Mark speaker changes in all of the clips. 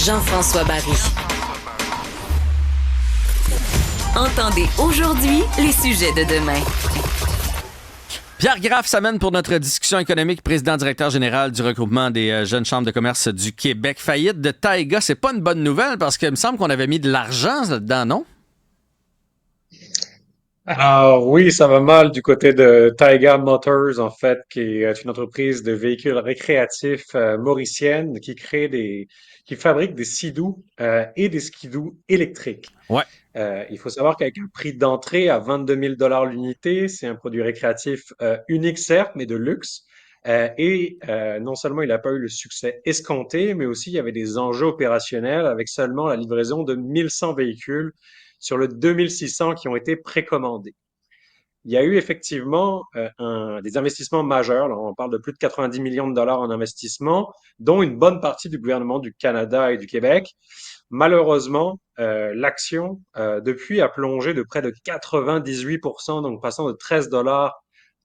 Speaker 1: Jean-François Barry. Entendez aujourd'hui les sujets de demain.
Speaker 2: Pierre Graff s'amène pour notre discussion économique, président-directeur général du regroupement des jeunes chambres de commerce du Québec. Faillite de Taiga, c'est pas une bonne nouvelle parce qu'il me semble qu'on avait mis de l'argent là-dedans, non?
Speaker 3: Alors oui, ça va mal du côté de Taiga Motors, en fait, qui est une entreprise de véhicules récréatifs mauricienne qui fabrique des skidoo et des skidoo électriques.
Speaker 2: Ouais.
Speaker 3: Il faut savoir qu'avec un prix d'entrée à 22 000 l'unité, c'est un produit récréatif unique certes, mais de luxe. Non seulement il n'a pas eu le succès escompté, mais aussi il y avait des enjeux opérationnels avec seulement la livraison de 1100 véhicules sur le 2600 qui ont été précommandés. Il y a eu effectivement des investissements majeurs. Là, on parle de plus de 90 millions de dollars en investissement, dont une bonne partie du gouvernement du Canada et du Québec. Malheureusement, l'action depuis a plongé de près de 98%, donc passant de 13 dollars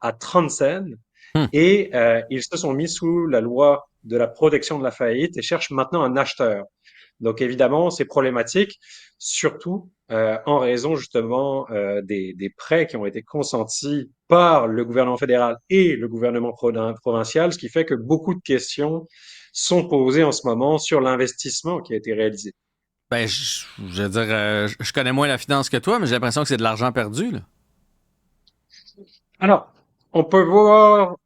Speaker 3: à 30 cents.
Speaker 2: Hmm.
Speaker 3: Et ils se sont mis sous la loi de la protection de la faillite et cherchent maintenant un acheteur. Donc évidemment, c'est problématique, surtout en raison justement des prêts qui ont été consentis par le gouvernement fédéral et le gouvernement provincial, ce qui fait que beaucoup de questions sont posées en ce moment sur l'investissement qui a été réalisé.
Speaker 2: Ben, je veux dire, je connais moins la finance que toi, mais j'ai l'impression que c'est de l'argent perdu, là.
Speaker 3: Alors, on peut voir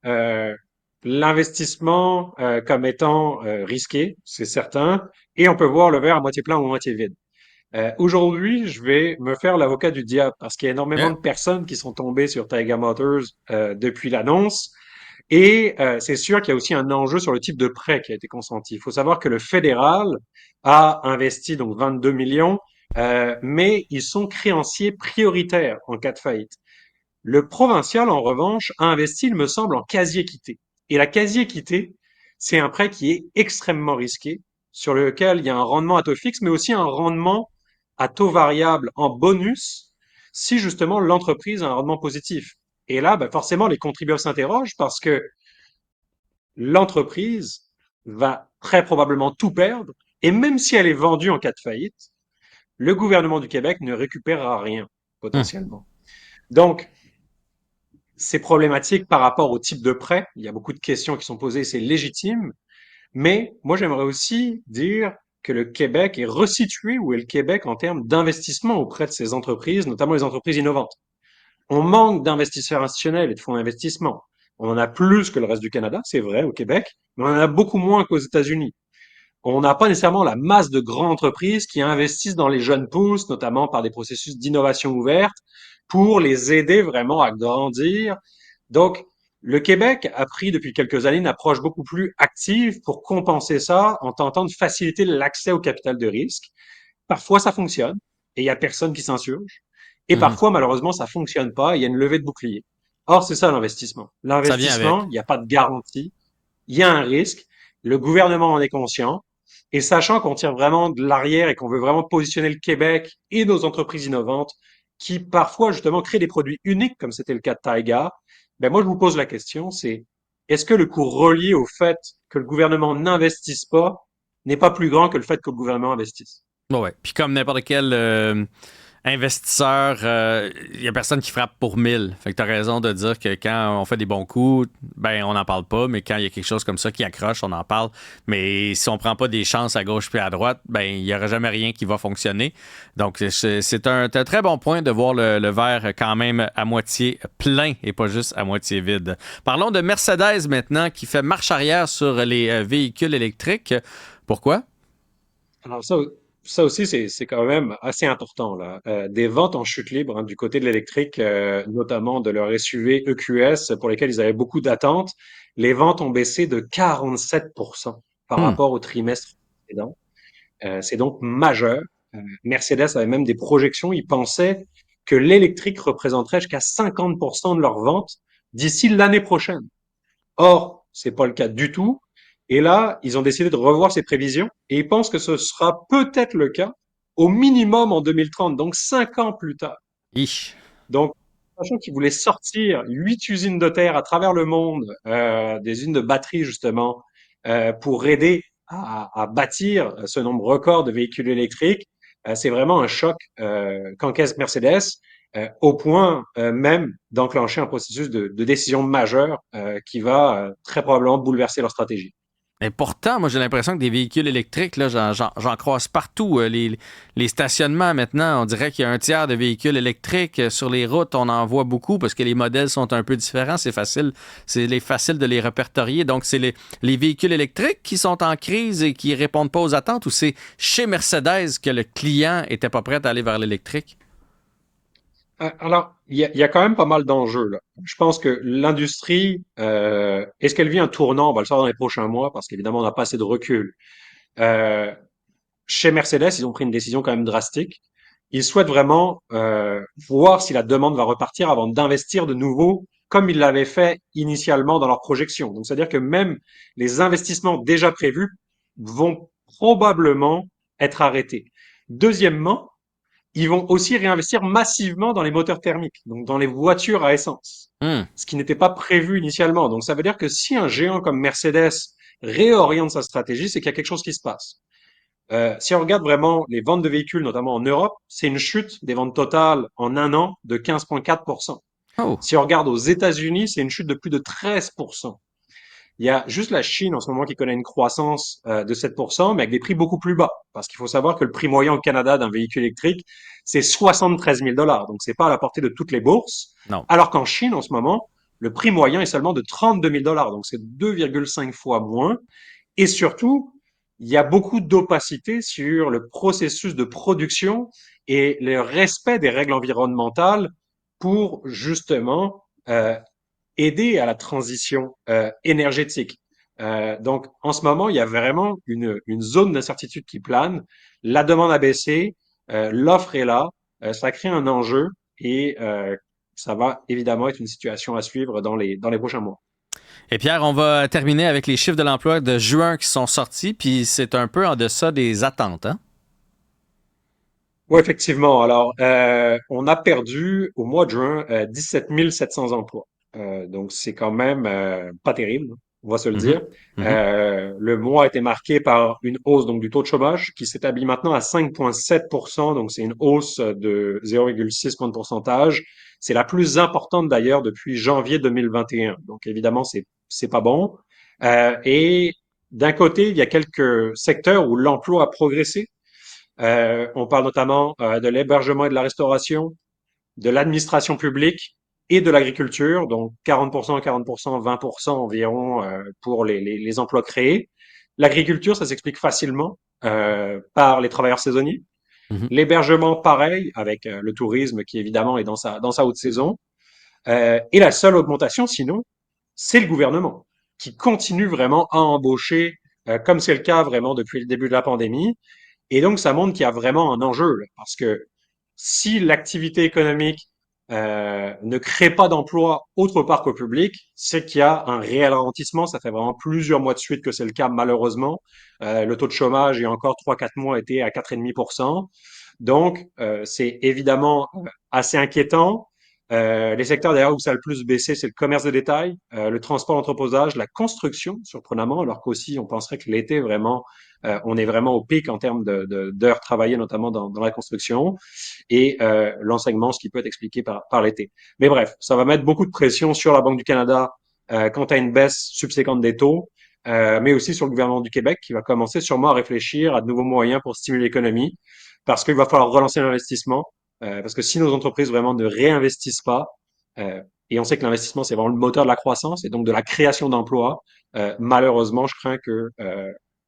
Speaker 3: l'investissement comme étant risqué, c'est certain, et on peut voir le verre à moitié plein ou à moitié vide. Aujourd'hui, je vais me faire l'avocat du diable parce qu'il y a énormément
Speaker 2: Yeah.
Speaker 3: de personnes qui sont tombées sur Taiga Motors depuis l'annonce. Et c'est sûr qu'il y a aussi un enjeu sur le type de prêt qui a été consenti. Il faut savoir que le fédéral a investi donc 22 millions, mais ils sont créanciers prioritaires en cas de faillite. Le provincial, en revanche, a investi, il me semble, en quasi-équité. Et la quasi-équité, c'est un prêt qui est extrêmement risqué, sur lequel il y a un rendement à taux fixe, mais aussi un rendement à taux variable en bonus, si justement l'entreprise a un rendement positif. Et là, ben, forcément, les contribuables s'interrogent parce que l'entreprise va très probablement tout perdre, et même si elle est vendue en cas de faillite, le gouvernement du Québec ne récupérera rien,
Speaker 2: Hmm.
Speaker 3: potentiellement. Donc, c'est problématique par rapport au type de prêt. Il y a beaucoup de questions qui sont posées, c'est légitime. Mais moi, j'aimerais aussi dire que le Québec est resitué où est le Québec en termes d'investissement auprès de ces entreprises, notamment les entreprises innovantes. On manque d'investisseurs institutionnels et de fonds d'investissement. On en a plus que le reste du Canada, c'est vrai, au Québec, mais on en a beaucoup moins qu'aux États-Unis. On n'a pas nécessairement la masse de grandes entreprises qui investissent dans les jeunes pousses, notamment par des processus d'innovation ouverte, pour les aider vraiment à grandir. Donc, le Québec a pris depuis quelques années une approche beaucoup plus active pour compenser ça en tentant de faciliter l'accès au capital de risque. Parfois, ça fonctionne et il y a personne qui s'insurge. Et
Speaker 2: Mhm.
Speaker 3: parfois, malheureusement, ça fonctionne pas et il y a une levée de bouclier. Or, c'est ça l'investissement.
Speaker 2: Ça vient
Speaker 3: L'investissement,
Speaker 2: avec.
Speaker 3: il n'y a pas de garantie, il y a un risque. Le gouvernement en est conscient. Et sachant qu'on tire vraiment de l'arrière et qu'on veut vraiment positionner le Québec et nos entreprises innovantes qui parfois justement créent des produits uniques comme c'était le cas de Taiga, ben moi je vous pose la question, c'est est-ce que le coût relié au fait que le gouvernement n'investisse pas n'est pas plus grand que le fait que le gouvernement investisse?
Speaker 2: Ouais. Puis comme n'importe quel investisseur, il y a personne qui frappe pour 1000. Fait que t'as raison de dire que quand on fait des bons coups, ben on n'en parle pas, mais quand il y a quelque chose comme ça qui accroche, on en parle. Mais si on prend pas des chances à gauche puis à droite, ben il y aura jamais rien qui va fonctionner. Donc c'est un très bon point de voir le verre quand même à moitié plein et pas juste à moitié vide. Parlons de Mercedes maintenant qui fait marche arrière sur les véhicules électriques. Pourquoi?
Speaker 3: Alors ça aussi, c'est quand même assez important là. Des ventes en chute libre hein, du côté de l'électrique, notamment de leur SUV EQS pour lesquels ils avaient beaucoup d'attentes. Les ventes ont baissé de 47% par
Speaker 2: Hmm.
Speaker 3: rapport au trimestre précédent. C'est donc majeur. Mercedes avait même des projections. Ils pensaient que l'électrique représenterait jusqu'à 50% de leurs ventes d'ici l'année prochaine. Or, c'est pas le cas du tout. Et là, ils ont décidé de revoir ces prévisions et ils pensent que ce sera peut-être le cas au minimum en 2030, donc 5 ans plus tard.
Speaker 2: Ich.
Speaker 3: Donc, sachant qu'ils voulaient sortir 8 usines de terre à travers le monde, des usines de batterie justement, pour aider à bâtir ce nombre record de véhicules électriques. C'est vraiment un choc qu'encaisse Mercedes, au point même d'enclencher un processus de décision majeure qui va très probablement bouleverser leur stratégie.
Speaker 2: Et pourtant, moi, j'ai l'impression que des véhicules électriques, là, j'en croise partout. Les stationnements, maintenant, on dirait qu'il y a un tiers de véhicules électriques. Sur les routes, on en voit beaucoup parce que les modèles sont un peu différents. C'est facile de les répertorier. Donc, c'est les véhicules électriques qui sont en crise et qui répondent pas aux attentes, ou c'est chez Mercedes que le client était pas prêt à aller vers l'électrique?
Speaker 3: Alors, il y a quand même pas mal d'enjeux là. Je pense que l'industrie, est-ce qu'elle vit un tournant? On va le savoir dans les prochains mois parce qu'évidemment, on n'a pas assez de recul. Euh, Chez Mercedes, ils ont pris une décision quand même drastique. Ils souhaitent vraiment voir si la demande va repartir avant d'investir de nouveau, comme ils l'avaient fait initialement dans leur projection. Donc, c'est-à-dire que même les investissements déjà prévus vont probablement être arrêtés. Deuxièmement, ils vont aussi réinvestir massivement dans les moteurs thermiques, donc dans les voitures à essence,
Speaker 2: Hmm.
Speaker 3: ce qui n'était pas prévu initialement. Donc, ça veut dire que si un géant comme Mercedes réoriente sa stratégie, c'est qu'il y a quelque chose qui se passe. Si on regarde vraiment les ventes de véhicules, notamment en Europe, c'est une chute des ventes totales en un an de 15,4%.
Speaker 2: Oh.
Speaker 3: Si on regarde aux États-Unis, c'est une chute de plus de 13%. Il y a juste la Chine en ce moment qui connaît une croissance de 7%, mais avec des prix beaucoup plus bas. Parce qu'il faut savoir que le prix moyen au Canada d'un véhicule électrique, c'est 73 000 dollars. Donc, c'est pas à la portée de toutes les bourses.
Speaker 2: Non.
Speaker 3: Alors qu'en Chine, en ce moment, le prix moyen est seulement de 32 000 dollars. Donc, c'est 2,5 fois moins. Et surtout, il y a beaucoup d'opacité sur le processus de production et le respect des règles environnementales pour justement aider à la transition énergétique. Donc, en ce moment, il y a vraiment une zone d'incertitude qui plane. La demande a baissé, l'offre est là, ça crée un enjeu et ça va évidemment être une situation à suivre dans les prochains mois.
Speaker 2: Et Pierre, on va terminer avec les chiffres de l'emploi de juin qui sont sortis, puis c'est un peu en deçà des attentes, hein?
Speaker 3: Oui, effectivement. Alors, on a perdu au mois de juin 17 700 emplois. Donc, c'est quand même pas terrible, on va se le
Speaker 2: Mhm.
Speaker 3: dire.
Speaker 2: Mhm.
Speaker 3: Le mois a été marqué par une hausse donc du taux de chômage qui s'établit maintenant à 5,7%. Donc, c'est une hausse de 0,6 points de pourcentage. C'est la plus importante d'ailleurs depuis janvier 2021. Donc, évidemment, c'est pas bon. Et d'un côté, il y a quelques secteurs où l'emploi a progressé. On parle notamment de l'hébergement et de la restauration, de l'administration publique et de l'agriculture, donc 40%, 40%, 20% environ pour les emplois créés. L'agriculture, ça s'explique facilement par les travailleurs saisonniers.
Speaker 2: Mhm.
Speaker 3: L'hébergement, pareil, avec le tourisme qui évidemment est dans sa haute saison. Et la seule augmentation, sinon, c'est le gouvernement qui continue vraiment à embaucher, comme c'est le cas vraiment depuis le début de la pandémie. Et donc, ça montre qu'il y a vraiment un enjeu, là, parce que si l'activité économique ne crée pas d'emplois autre part qu'au public, c'est qu'il y a un réel ralentissement. Ça fait vraiment plusieurs mois de suite que c'est le cas, malheureusement. Le taux de chômage, il y a encore 3, 4 mois, était à 4,5%. Donc, c'est évidemment assez inquiétant. Les secteurs d'ailleurs où ça a le plus baissé, c'est le commerce de détail, le transport, l'entreposage, la construction, surprenamment, alors qu'aussi on penserait que l'été vraiment, on est vraiment au pic en termes d'heures travaillées, notamment dans la construction, et l'enseignement, ce qui peut être expliqué par l'été. Mais bref, ça va mettre beaucoup de pression sur la Banque du Canada quant à une baisse subséquente des taux, mais aussi sur le gouvernement du Québec qui va commencer sûrement à réfléchir à de nouveaux moyens pour stimuler l'économie, parce qu'il va falloir relancer l'investissement. Parce que si nos entreprises vraiment ne réinvestissent pas, euh, et on sait que l'investissement, c'est vraiment le moteur de la croissance et donc de la création d'emplois, malheureusement, je crains que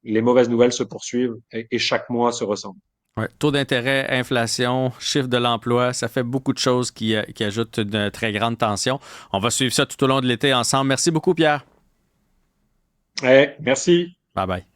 Speaker 3: les mauvaises nouvelles se poursuivent et chaque mois se ressemble.
Speaker 2: Ouais. Taux d'intérêt, inflation, chiffre de l'emploi, ça fait beaucoup de choses qui ajoutent une très grande tension. On va suivre ça tout au long de l'été ensemble. Merci beaucoup, Pierre.
Speaker 3: Merci.
Speaker 2: Bye bye.